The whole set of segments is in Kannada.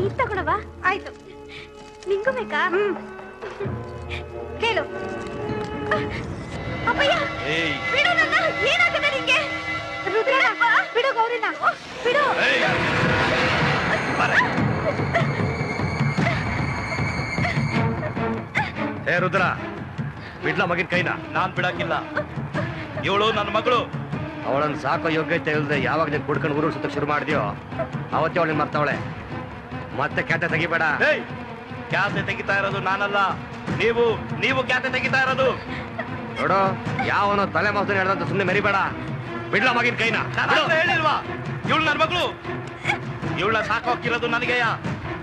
ಈಗ ತಗೊಳವಾ? ಆಯ್ತು. ನಿಂಗೂ ಬೇಕಾ? ಕೇಳು. ಅಪ್ಪಯ್ಯ ಬಿಡು ನನ್ನ. ಏನಾಗಿದೆ ನಿಂಗೆ? ರುದ್ರ ಬಿಡು ಗೌರಿನ ಬಿಡು. ಹೇ ರುದ್ರ, ಬಿಡ್ಲಾ ಮಗಿನ ಕೈನ? ನಾನ್ ಬಿಡಕ್ಕಿಲ್ಲ. ಇವಳು ನನ್ನ ಮಗಳು. ಅವಳನ್ನ ಸಾಕೋ ಯೋಗ್ಯತೆ ಇಲ್ಲದೆ ಯಾವಾಗ ನೀನ್ ಕುಡ್ಕೊಂಡು ಊರು ಸುತ್ತ ಶುರು ಮಾಡಿದ್ಯೋ ಅವತ್ತೇ ಅವಳನ್ನ ಮರ್ತಾವಳೆ. ಮತ್ತೆ ಕ್ಯಾತೆ ತೆಗಿಬೇಡ. ಕ್ಯಾತೆ ತೆಗಿತಾ ಇರೋದು ನಾನಲ್ಲ, ನೀವು ಕ್ಯಾತೆ ತೆಗಿತಾ ಇರೋದು. ನೋಡು, ಯಾವನೋ ತಲೆ ಮಾಸನ ಹೇಳ್ದಂತ ಸುಮ್ಮನೆ ಮೆರಿಬೇಡ. ಬಿಡ್ಲಾ ಮಗಿನ ಕೈನ? ಹೇಳಿಲ್ವಾ ಇವಳು ನನ್ನ ಮಗಳು? ಇವಳನ್ನ ಸಾಕೋಕಿರೋದು ನನಗೆಯ.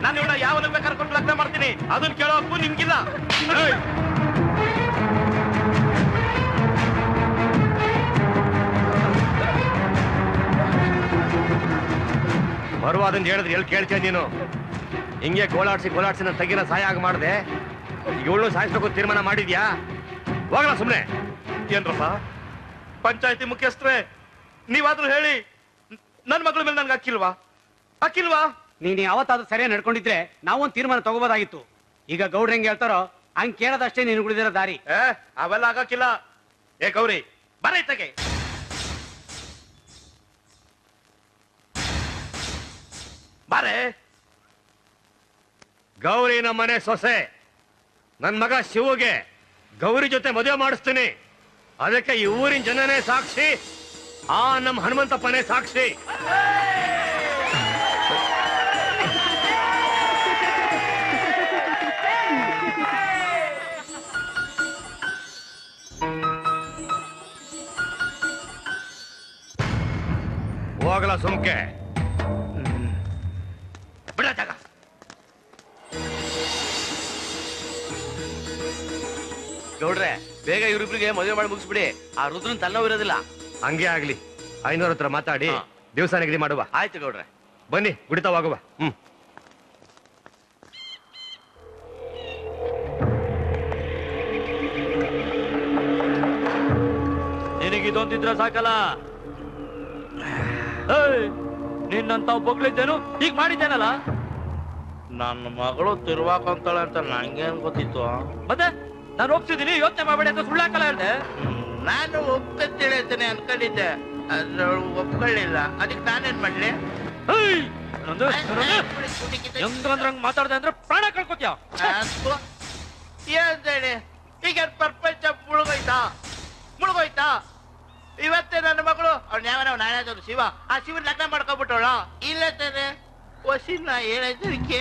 ನಾನು ಇವಳ ಯಾವನ ಬೇಕಾದ್ರೆ ಕೊಟ್ಟು ಲಗ್ನ ಮಾಡ್ತೀನಿ. ಅದನ್ನ ಕೇಳೋ ಹಕ್ಕು ನಿಮ್ಗಿಲ್ಲ. ಬರುವಾದನ್ ಹೇಳಿದ್ರೆ ಎಲ್ಲಿ ಕೇಳ್ತೀಯ ನೀನು? ಹಿಂಗೆ ಗೋಳಾಡ್ಸಿ ನನ್ನ ತಗಿನ ಸಹಾಯ ಆಗ ಮಾಡಿದೆ. ಇವಳು ಸಾಯಿಸ್ಬೇಕು ತೀರ್ಮಾನ ಮಾಡಿದ್ಯಾ? ಹೋಗಲ್ಲ ಸುಮ್ಮನೆ. ಏನ್ರಪ್ಪ ಪಂಚಾಯತಿ ಮುಖ್ಯಸ್ಥರೇ, ನೀವಾದ್ರೂ ಹೇಳಿ, ನನ್ನ ಮಗಳ ಮೇಲೆ ನನ್ಗೆ ಅಕ್ಕಿಲ್ವಾ? ನೀನು ಯಾವತ್ತಾದ್ರೂ ಸರಿಯಾಗಿ ನಡ್ಕೊಂಡಿದ್ರೆ ನಾವೊಂದು ತೀರ್ಮಾನ ತಗೋಬೋದಾಗಿತ್ತು. ಈಗ ಗೌಡ್ರ ಹೆಂಗ್ ಹೇಳ್ತಾರೋ ಹಂಗ್ ಕೇಳೋದಷ್ಟೇ ನೀನು ಉಳಿದಿರೋ ದಾರಿ. ಅವೆಲ್ಲ ಆಗಕ್ಕಿಲ್ಲ. ಏ ಗೌರಿ ಬರೈತಗೆ. ಬಾರೆ. ಗೌರಿ ನಮ್ಮ ಮನೆ ಸೊಸೆ. ನನ್ ಮಗ ಶಿವಗೆ ಗೌರಿ ಜೊತೆ ಮದುವೆ ಮಾಡಿಸ್ತೀನಿ. ಅದಕ್ಕೆ ಈ ಊರಿನ ಜನನೇ ಸಾಕ್ಷಿ, ಆ ನಮ್ಮ ಹನುಮಂತಪ್ಪನೇ ಸಾಕ್ಷಿ. ಹೋಗಲ್ಲ ಸುಮ್ಕೆ. ಬಿಡತ್ತಾಗ. ಗೌಡ್ರೆ ಬೇಗ ಇವ್ರಿಬ್ರಿಗೆ ಮದುವೆ ಮಾಡಿ ಮುಗಿಸ್ಬಿಡಿ. ಆ ರುದ್ರನ್ ತನ್ನೋ ಇರೋದಿಲ್ಲ. ಹಂಗೆ ಆಗ್ಲಿ. 500 ಹತ್ರ ಮಾತಾಡಿ ದಿವಸ ನಿಗದಿ ಮಾಡುವ. ಆಯ್ತು ಗೌಡ್ರೆ. ಬನ್ನಿ ಗುಡಿತವಾಗುವ. ನಿನಗಿದೊಂದಿದ್ರೆ ಸಾಕಲ್ಲ. ನಿನ್ನಂತ ಬೊಗಳಿದ್ದೇನು ಈಗ ಮಾಡಿದ್ದೇನಲ್ಲ. ನನ್ನ ಮಗಳು ತಿರುವಾಕೊಂತಾಳೆ ಅಂತ ನಂಗೇನ್ ಗೊತ್ತಿತ್ತು? ಮತ್ತೆ ನಾನು ಒಪ್ಸಿದ್ದೀನಿ, ಯೋಚನೆ ಮಾಡಬೇಡಿ ಅಂತ ಸುಳ್ಳಾಕಲ್ಲ ಹೇಳ್ದೆ. ನಾನು ಒಪ್ಕೊಂತೇಳಿ ಅಂತಾನೆ ಅನ್ಕೊಂಡಿದ್ದೆ, ಅದ್ರೊಳಗೆ ಒಪ್ಕೊಳ್ಳಿಲ್ಲ. ಅದಕ್ಕೆ ನಾನೇನ್ ಮಾಡ್ಲಿ? ಹೆಂಗಂದ್ರಂಗ್ ಮಾತಾಡ್ದೆ ಅಂದ್ರೆ ಪ್ರಾಣ ಕಳ್ಕೊತ್ಯಾ? ಏನ್ ಈಗ ಪ್ರಪಂಚ ಮುಳುಗೋಯ್ತಾ? ಇವತ್ತೇ ನನ್ನ ಮಗಳು ಅವ್ನ ಯಾವನ ನಾನಾದ್ರು ಶಿವ, ಆ ಶಿವನ್ ಲಗ್ನ ಮಾಡ್ಕೊಬಿಟ್ಟವಳ. ಇಲ್ಲ ತಾನೆ ವಸಿನ ಹೇಳೋದಕ್ಕೆ.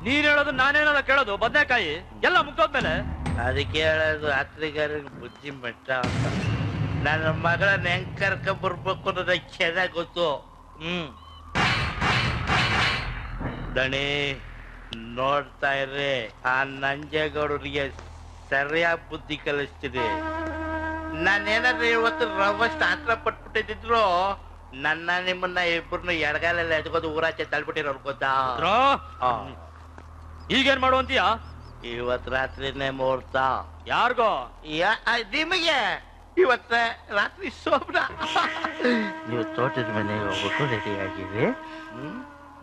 ನೀನ್ ಹೇಳೋದು ನಾನೇನಲ್ಲ ಕೇಳೋದು. ಬದನೆಕಾಯಿ ಎಲ್ಲ ಮುಗ್ದೋದ್ಮೇಲೆ ಅದಕ್ಕೆ ಹೇಳೋದು ರಾತ್ರಿಗಾರ ಬುದ್ಧಿ ಮಟ್ಟ ಅಂತ. ನನ್ನ ಮಗಳನ್ನ ಹೆಂಗ್ ಕರ್ಕ ಬರ್ಬೇಕು ಅನ್ನೋದ ಚೆನ್ನಾಗ್ ಗೊತ್ತು. ದಣಿ ನೋಡ್ತಾ ಇರ್ರಿ, ಆ ನಂಜೇಗೌಡರಿಗೆ ಸರಿಯಾಗಿ ಬುದ್ಧಿ ಕಲಿಸ್ತೀನಿ. ನಾನೇನಾದ್ರೂ ಇವತ್ತು ರವಷ್ಟು ಆತ್ರ ಪಟ್ಬಿಟ್ಟಿದ್ರು ನಿಮ್ಮನ್ನ ಇಬ್ಬರನ್ನ ಎಡಗಾಲೆಲ್ಲ ಎದ್ಕೋದು ಊರಾಚೆ ತಳ್ಬಿಟ್ಟಿರೋರು ಗೊತ್ತಾ? ಈಗೇನ್ ಮಾಡುವಂತೀಯ? ಇವತ್ ರಾತ್ರಿನೇ ಮುಹೂರ್ತ. ಯಾರಿಗೋ? ನಿಮಗೆ ಇವತ್ತ ರಾತ್ರಿ ಸೋಬ್ರ. ನೀವು ತೋಟದ ಮನೆಗೆ ಹೋಗ್ಬಿಟ್ಟು ರೆಡಿ ಆಗಿರಿ.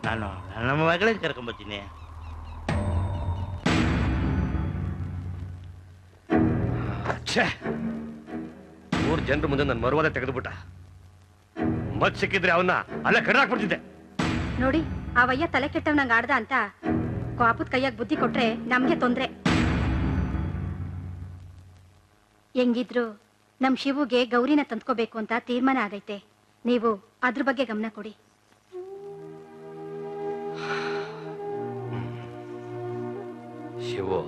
ನಾನು ನನ್ನ ಮಗಳನ್ನ ಕರ್ಕೊಂಬತ್ತೀನಿ. ಮೂರು ಜನರ ಮುಂದೆ ನನ್ನ ಮರುವಾದ ತೆಗೆದುಬಿಟ್ಟ. ಮತ್ ಸಿಕ್ಕಿದ್ರೆ ಅವನ್ನ ಅಲ್ಲೇ ಕಡ್ದಾಕ್ಬಿಡ್ತಿದ್ದೆ. ನೋಡಿ, ಅವಯ್ಯ ತಲೆ ಕೆಟ್ಟವನಂಗ ಆಡ್ದ ಅಂತ ಕೋಪದ ಕೈಯಾಗ ಬುದ್ಧಿ ಕೊಟ್ರೆ ನಮ್ಗೆ ತೊಂದ್ರೆ. ಹೆಂಗಿದ್ರು ನಮ್ ಶಿವುಗೆ ಗೌರಿನ ತಂದ್ಕೋಬೇಕು ಅಂತ ತೀರ್ಮಾನ ಆಗೈತೆ. ನೀವು ಅದ್ರ ಬಗ್ಗೆ ಗಮನ ಕೊಡಿ. ಶಿವು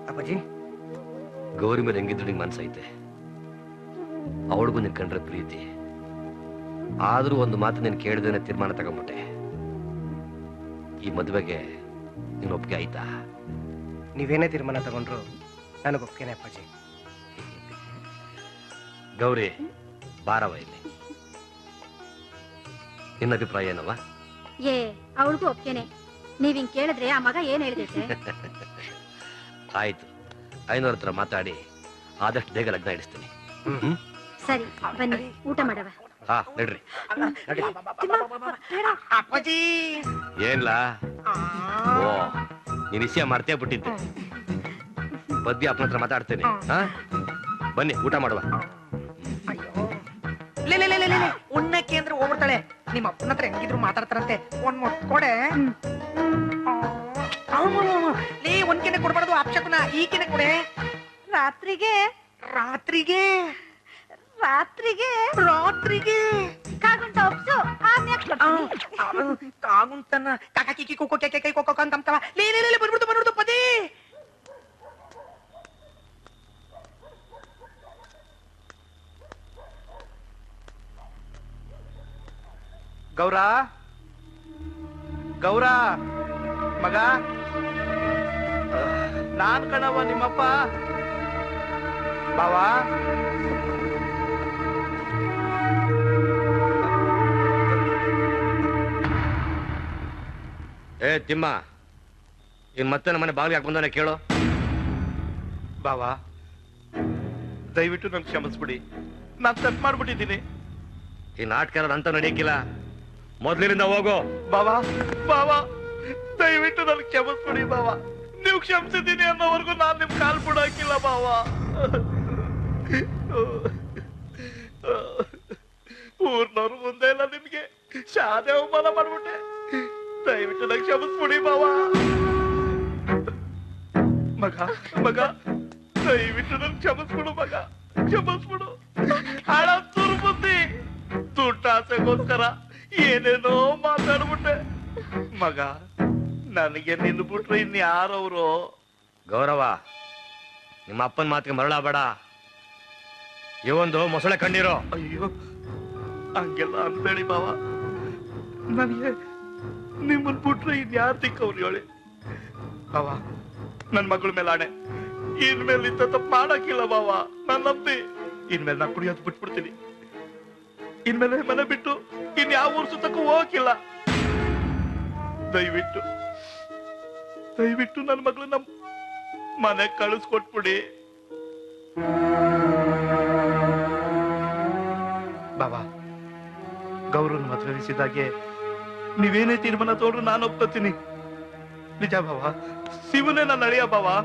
ಅಪ್ಪಾಜಿ, ಗೌರಿ ಮೇಲೆ ಹೆಂಗಿದ್ರು ನಿಂಗೆ ಮನ್ಸೈತೆ. ಅವಳಿಗೂ ನಿನ್ ಕಂಡ್ರೆ ಪ್ರೀತಿ. ಆದ್ರೂ ಒಂದು ಮಾತು ನೀನು ಕೇಳಿದೇನೆ ತೀರ್ಮಾನ ತಗೊಂಡ್ಬಿಟ್ಟೆ. ಈ ಮದುವೆಗೆ ನೀನು ಒಪ್ಪಿಗೆ ಆಯ್ತಾ? ನೀವೇನೇ ತೀರ್ಮಾನ ತಗೊಂಡ್ರು ನನಗೆ ಒಪ್ಪಿಗೆನೆ ಅಪ್ಪಾಜಿ. ಗೌರಿ ಬಾರವ ಇಲ್ಲಿ. ನಿನ್ನ ಅಭಿಪ್ರಾಯ ಏನವ? ಅವಳಿಗೂ ಒಪ್ಪಿಗೆನೆ. ನೀವ್ ಹಿಂಗ್ ಕೇಳಿದ್ರೆ ಆ ಮಗ ಏನ್ ಹೇಳಿದೈತೆ? ಆಯ್ತು, 500 ಹತ್ರ ಮಾತಾಡಿ ಆದಷ್ಟು ಬೇಗ ಲಗ್ನ ಇಡಿಸ್ತೀನಿ. ಸರಿ, ಬನ್ನಿ ಊಟ ಮಾಡವ. ನಡ್ರಿ. ಅಪ್ಪಾಜಿ ಏನ್ಲಾ ಓ ನೀನ್ ವಿಷಯ ಮರ್ತೇ ಬಿಟ್ಟಿದ್ದೆ. ಬದ್ದಿ ಅಪ್ಪನ ಹತ್ರ ಮಾತಾಡ್ತೇನೆ. ಹಾ ಬನ್ನಿ ಊಟ ಮಾಡುವ. ಉಣ್ಣಕ್ಕೆ ಅಂದ್ರೆ ಹೋಗ್ಬಿಡ್ತಾಳೆ. ನಿಮ್ಮ ಅಪ್ಪನ ಹತ್ರ ಹೆಂಗಿದ್ರು ಮಾತಾಡ್ತಾರಂತೆ. ಒಂದ್ ಕೊಡೆ. ಲೇ ಒಂದ್ ಕೆನೆ ಕೊಡ್ಬಾರ್ದು ಅಪ್ಶಕುನ. ಈ ಕೆನೆ ಕೊಡೆ. ರಾತ್ರಿಗೆ ರಾತ್ರಿಗೆ ರಾತ್ರಿಗೆ ರಾತ್ರಿಗೆ ಕಾಗುಂಟ ಒಪ್ಸು ಆಮ್ಯಾಕ್ ಕಾಗುಂತನ ಕಾಕಿ ಕೋಕೋ ಕೈ ಕೋಕೋ ಕಂತವ. ಲೇ ಬಂದ್ಬಿಡ್ತು ಪದೇ. ಗೌರಾ ಗೌರಾ ಮಗ, ನಾನ್ ಕಣವ ನಿಮ್ಮಪ್ಪ. ಬಾವಾ ಏ ತಿಮ್ಮ, ಇನ್ ಮತ್ತೆ ನಮ್ಮನೆ ಬಾಗಿಲು ಯಾಕೆ ಬಂದಾನೆ ಕೇಳು. ಬಾವಾ ದಯವಿಟ್ಟು ನನ್ ಕ್ಷಮಿಸ್ಬಿಡಿ, ನಾನ್ ತಪ್ಪು ಮಾಡ್ಬಿಟ್ಟಿದ್ದೀನಿ. ಈ ನಾಟಕ ಅಂತ ನಡೆಯಕ್ಕಿಲ್ಲ, ಮೊದ್ಲಿನಿಂದ ಹೋಗು. ಬಾವಾ ಬಾವಾ ದಯವಿಟ್ಟು ನನ್ ಕ್ಷಮಿಸ್ಬಿಡಿ ಬಾವಾ. ನೀವು ಕ್ಷಮಿಸಿದ್ದೀನಿ ಅನ್ನೋವರೆಗೂ ನಾನ್ ನಿಮ್ ಕಾಲ್ ಬಿಡಾಕಿಲ್ಲ ಬಾವಾ. ಊರ್ನವ್ರ ಮುಂದೆ ಎಲ್ಲ ನಿಮ್ಗೆ ಶಾದೆ ಅವಮಾನ ಮಾಡ್ಬಿಟ್ಟೆ. ದಯವಿಟ್ಟು ನನ್ ಕ್ಷಮಿಸ್ಬಿಡಿ ಬಾವಾ. ಮಗ ಮಗ ದಯವಿಟ್ಟು ನನ್ ಕ್ಷಮಿಸ್ಬಿಡು ಮಗ, ಕ್ಷಮಿಸ್ಬಿಡು. ಹಾಳ ತುರ್ಬುದ್ದಿ ದುಡ್ಡಾಸೆಗೋಸ್ಕರ ಏನೇನೋ ಮಾತಾಡ್ಬಿಟ್ಟೆ ಮಗ. ನನಗೆ ನಿಲ್ಬಿಟ್ರೆ ಇನ್ಯಾರವ್ರು? ಗೌರವ, ನಿಮ್ಮ ಅಪ್ಪನ ಮಾತಿಗೆ ಮರಳಬೇಡ. ಇವೊಂದು ಮೊಸಳೆ ಕಣ್ಣೀರು. ಅಯ್ಯೋ ಹಂಗೆಲ್ಲ ಅನ್ಬೇಡಿ ಬಾವ. ನನಗೆ ನಿಮ್ಮನ್ ಬಿಟ್ರೆ ಇನ್ಯಾರು ದಿಕ್ಕವ್ರು ಹೇಳಿ ಬಾವ. ನನ್ ಮಗಳ ಮೇಲೆ ಆಣೆ, ಇನ್ಮೇಲೆ ಇಂಥ ತಪ್ಪು ಮಾಡಕ್ಕಿಲ್ಲ ಬಾವ. ನಾನ್ ನಂಬಿ ಇನ್ಮೇಲೆ ನಾ ಕುಡಿಯೋದು ಬಿಟ್ಬಿಡ್ತೀನಿ. ಇನ್ಮೇಲೆ ಮನೆ ಬಿಟ್ಟು ಇನ್ಯಾವ ಊರ್ ಸುತ್ತಕ್ಕೂ ಹೋಗಕ್ಕಿಲ್ಲ. ದಯವಿಟ್ಟು ದಯವಿಟ್ಟು ನನ್ನ ಮಗಳನ್ನ ಮನೆ ಕಳಿಸ್ಕೊಟ್ಬಿಡಿ ಬಾಬಾ. ಗೌರವನ್ ಮದುವೆ ವಿಸಿದಾಗೆ ನೀವೇನೇ ತೀರ್ಮಾನ ತಗೊಂಡ್ರು ನಾನು ಒಪ್ಕೋತೀನಿ. ನಿಜ ಬಾವಾ, ಶಿವನೇ ನನ್ನ ಅಳಿಯ ಬಾವಾ.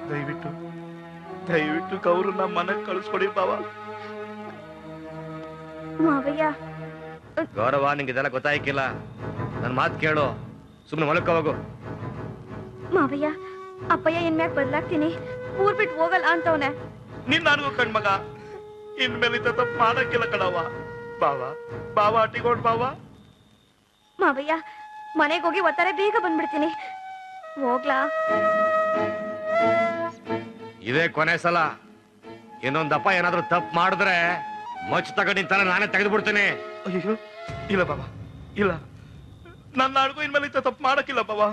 ದಯವಿಟ್ಟು ದಯವಿಟ್ಟು ಗೌರವನ್ನ ಮನೆಗೆ ಕಳಿಸ್ಕೊಡಿ ಬಾವಾ. ಮಾವಯ್ಯ, ಗೌರವ, ನಿಂಗೆ ಇದೆಲ್ಲ ಗೊತ್ತಾಯ್ಕಿಲ್ಲ. ನನ್ ಮಾತು ಕೇಳು, ಸುಮ್ಮನೆ ಮಲಕ್ಕ ಹೋಗು. ಮಾವಯ್ಯ, ಅಪ್ಪಯ್ಯ ಇನ್ಮ್ಯಾಕ್ ಬದಲಾಗ್ತೀನಿ, ಊರ್ ಬಿಟ್ಟು ಹೋಗಲ್ಲ ಅಂತವನೆ. ನಿನ್ ನನಗೂ ಕಣ್ಮಗ, ಇನ್ಮೇಲೆ ಇಂಥ ತಪ್ಪು ಮಾಡಕ್ಕಿಲ್ಲ ಕಣವ. ಬಾವಾ ಬಾವಾ ಅಟ್ಟಿಗೊಂಡ್ ಬಾವಾ. ಮಾವಯ್ಯ, ಮನೆಗೆ ಹೋಗಿ ಒತ್ತಾರೆ ಬೇಗ ಬಂದ್ಬಿಡ್ತೀನಿ. ಹೋಗ್ಲಾ? ಇದೇ ಕೊನೆ ಸಲ. ಇನ್ನೊಂದಪ್ಪ ಏನಾದ್ರೂ ತಪ್ಪು ಮಾಡಿದ್ರೆ ಮಚ್ಚ ತಗೊಂಡು ನಿಂತಾನೆ ನಾನೇ ತೆಗೆದು ಬಿಡ್ತೇನೆ. ಅಯ್ಯೋ ಇಲ್ಲ ಬಾಬಾ, ಇಲ್ಲ. ನನ್ನ ಅಡ್ಗು ಇನ್ಮೇಲೆ ಇಂಥ ತಪ್ಪು ಮಾಡಕ್ಕಿಲ್ಲ ಬಾಬಾ.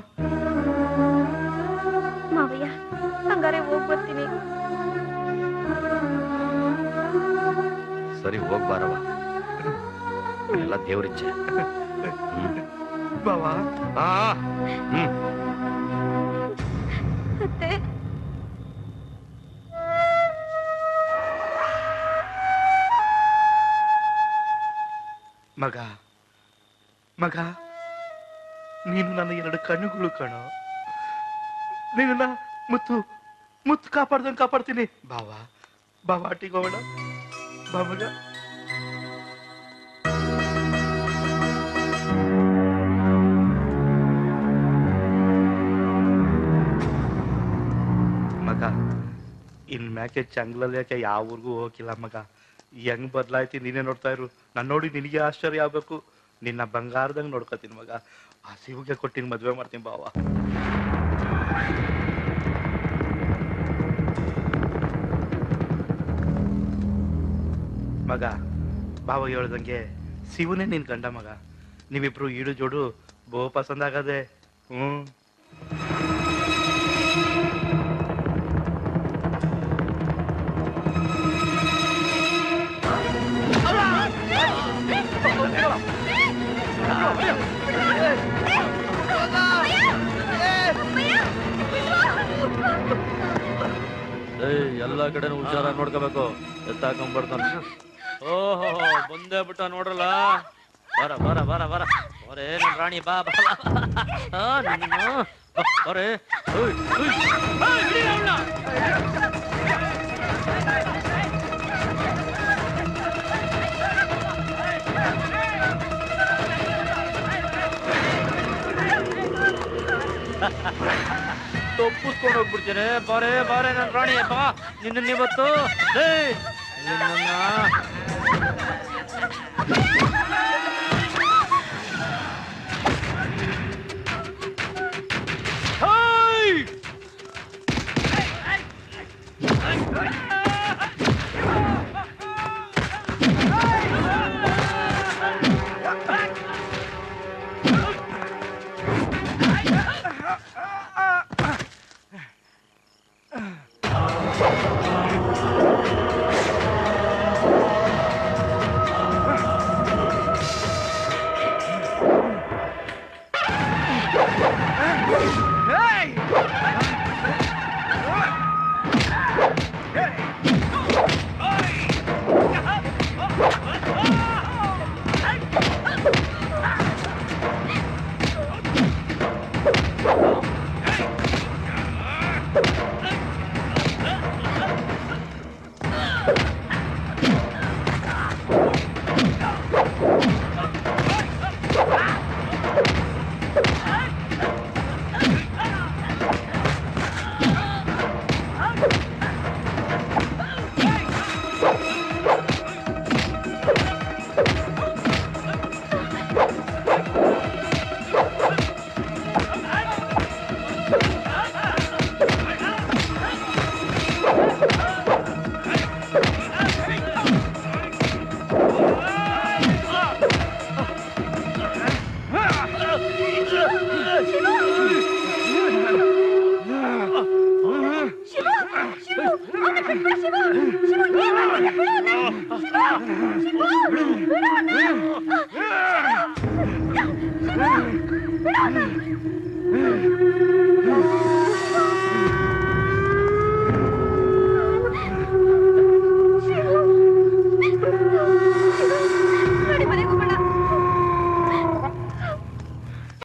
ಮಾವಯ್ಯ, ಹಂಗಾರೆ ಹೋಗ್ ಬರ್ತೀನಿ. ಸರಿ ಹೋಗ್ಬಾರವ, ಎಲ್ಲ ದೇವ್ರಿಚ್ಛೆ. ಬಾಬಾ ಅತ್ತೆ, ಮಗ ಮಗ, ನೀನು ನನ್ನ ಎರಡು ಕಣ್ಣುಗಳು ಕಣೋ. ನಿನ್ನ ಮುತ್ತು ಮುತ್ತು ಕಾಪಾಡ್ದಂಗೆ ಕಾಪಾಡ್ತೀನಿ ಬಾವಾ. ಬಾವಾ ಅಟ್ಟಿಗೋಣ ಬಾ ಮಗ. ಮಗ, ಇನ್ ಮ್ಯಾಕೆ ಚಂಗ್ಲಲ್ಲಿ ಯಾಕೆ ಯಾವ ಊರಿಗೂ ಹೋಗಿಲ್ಲ ಮಗ. ಹೆಂಗ್ ಬದಲಾಯ್ತಿ ನೀನೇ ನೋಡ್ತಾ ಇರು. ನಾನು ನೋಡಿ ನಿನಗೆ ಆಶ್ಚರ್ಯ ಆಗ್ಬೇಕು. ನಿನ್ನ ಬಂಗಾರದಂಗೆ ನೋಡ್ಕೊತೀನಿ ಮಗ. ಆ ಶಿವಗೆ ಕೊಟ್ಟಿನ ಮದ್ವೆ ಮಾಡ್ತೀನಿ ಬಾವ. ಮಗ, ಬಾವ ಹೇಳ್ದಂಗೆ ಶಿವನೇ ನಿನ್ ಗಂಡ ಮಗ. ನೀವಿಬ್ರು ಈಡು ಜೋಡು ಬಹು ಪಸಂದ್ ಆಗದೆ. ಎಲ್ಲ ಕಡೆ ಹುಷಾರಾಗಿ ನೋಡ್ಕೋಬೇಕು. ಎತ್ತಾಕೊಂಡ್ಬರ್ತಾನೆ. ಓಹೋ, ಬಂದೇ ಬಿಟ್ಟ ನೋಡ್ರಲ್ಲ. ಬರ ಬರ ಬರ ಬರ. ಬರೇ ನನ್ ರಾಣಿ ಬಾ ಬಾ ಬರೇ ತಪ್ಪಿಸ್ಕೊಂಡು ಹೋಗ್ಬಿಡ್ತೇನೆ ಬಾರೆ ಬಾರೆ ನನ್ ರಾಣಿ ಬಾ ನಿನ್ನ ಇವತ್ತು ಶಿವ